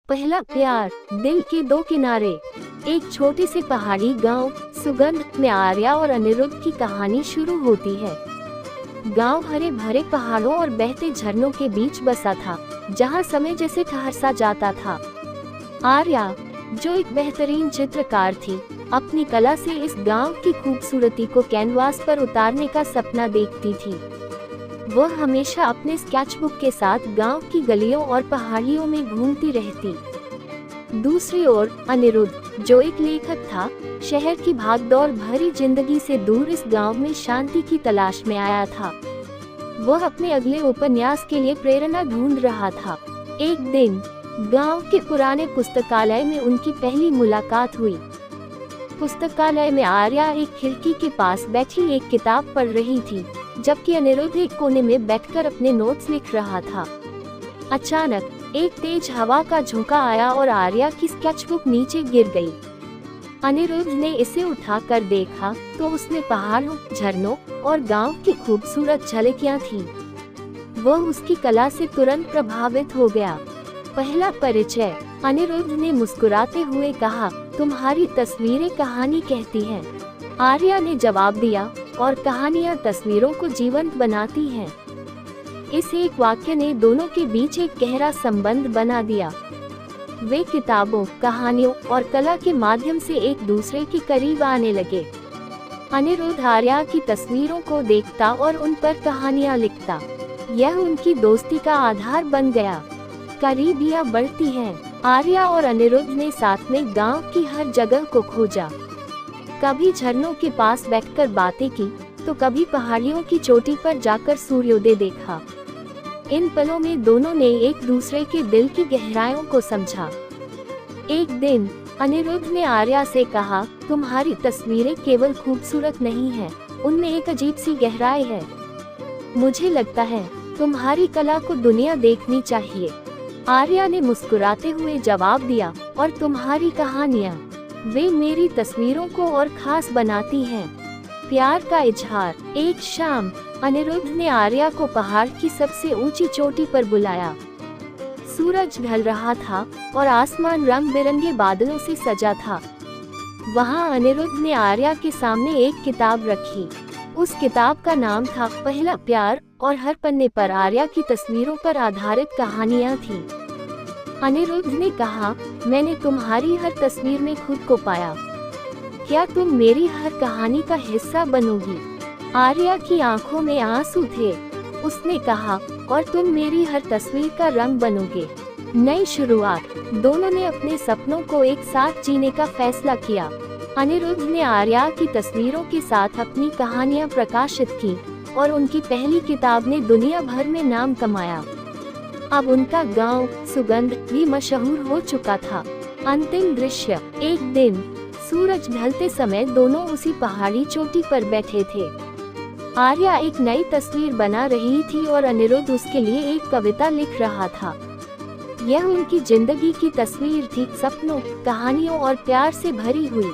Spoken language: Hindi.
पहला प्यार, दिल के दो किनारे। एक छोटे से पहाड़ी गांव सुगंध में आर्या और अनिरुद्ध की कहानी शुरू होती है। गांव हरे भरे पहाड़ों और बहते झरनों के बीच बसा था, जहां समय जैसे ठहर सा जाता था। आर्या, जो एक बेहतरीन चित्रकार थी, अपनी कला से इस गांव की खूबसूरती को कैनवास पर उतारने का सपना देखती थी। वह हमेशा अपने स्केचबुक के साथ गांव की गलियों और पहाड़ियों में घूमती रहती। दूसरी ओर अनिरुद्ध, जो एक लेखक था, शहर की भागदौड़ भरी जिंदगी से दूर इस गांव में शांति की तलाश में आया था। वह अपने अगले उपन्यास के लिए प्रेरणा ढूंढ रहा था। एक दिन गांव के पुराने पुस्तकालय में उनकी पहली मुलाकात हुई। पुस्तकालय में आर्या एक खिड़की के पास बैठी एक किताब पढ़ रही थी, जबकि अनिरुद्ध एक कोने में बैठकर अपने नोट्स लिख रहा था। अचानक एक तेज हवा का झोंका आया और आर्या की स्केचबुक नीचे गिर गई। अनिरुद्ध ने इसे उठाकर देखा तो उसमें पहाड़ों, झरनों और गांव की खूबसूरत झलकियां थीं। वह उसकी कला से तुरंत प्रभावित हो गया। पहला परिचय, अनिरुद्ध ने मुस्कुराते हुए कहा, तुम्हारी तस्वीरें कहानी कहती हैं। आर्या ने जवाब दिया, और कहानियां तस्वीरों को जीवंत बनाती हैं। इस एक वाक्य ने दोनों के बीच एक गहरा संबंध बना दिया। वे किताबों, कहानियों और कला के माध्यम से एक दूसरे के करीब आने लगे। अनिरुद्ध आर्या की तस्वीरों को देखता और उन पर कहानियां लिखता। यह उनकी दोस्ती का आधार बन गया। करीबियां बढ़ती हैं। आर्या और अनिरुद्ध ने साथ में गांव की हर जगह को खोजा। कभी झरनों के पास बैठकर बातें की, तो कभी पहाड़ियों की चोटी पर जाकर सूर्योदय देखा। इन पलों में दोनों ने एक दूसरे के दिल की गहराइयों को समझा। एक दिन अनिरुद्ध ने आर्या से कहा, तुम्हारी तस्वीरें केवल खूबसूरत नहीं हैं, उनमें एक अजीब सी गहराई है। मुझे लगता है तुम्हारी कला को दुनिया देखनी चाहिए। आर्या ने मुस्कुराते हुए जवाब दिया, और तुम्हारी कहानियाँ, वे मेरी तस्वीरों को और खास बनाती हैं। प्यार का इजहार। एक शाम अनिरुद्ध ने आर्या को पहाड़ की सबसे ऊंची चोटी पर बुलाया। सूरज ढल रहा था और आसमान रंग बिरंगे बादलों से सजा था। वहां अनिरुद्ध ने आर्या के सामने एक किताब रखी। उस किताब का नाम था पहला प्यार, और हर पन्ने पर आर्या की तस्वीरों पर आधारित कहानियां थीं। अनिरुद्ध ने कहा, मैंने तुम्हारी हर तस्वीर में खुद को पाया। क्या तुम मेरी हर कहानी का हिस्सा बनोगी? आर्या की आंखों में आंसू थे। उसने कहा, और तुम मेरी हर तस्वीर का रंग बनोगे। नई शुरुआत। दोनों ने अपने सपनों को एक साथ जीने का फैसला किया। अनिरुद्ध ने आर्या की तस्वीरों के साथ अपनी कहानियां प्रकाशित की, और उनकी पहली किताब ने दुनिया भर में नाम कमाया। अब उनका गांव सुगंध भी मशहूर हो चुका था। अंतिम दृश्य। एक दिन सूरज ढलते समय दोनों उसी पहाड़ी चोटी पर बैठे थे। आर्या एक नई तस्वीर बना रही थी और अनिरुद्ध उसके लिए एक कविता लिख रहा था। यह उनकी जिंदगी की तस्वीर थी, सपनों, कहानियों और प्यार से भरी हुई।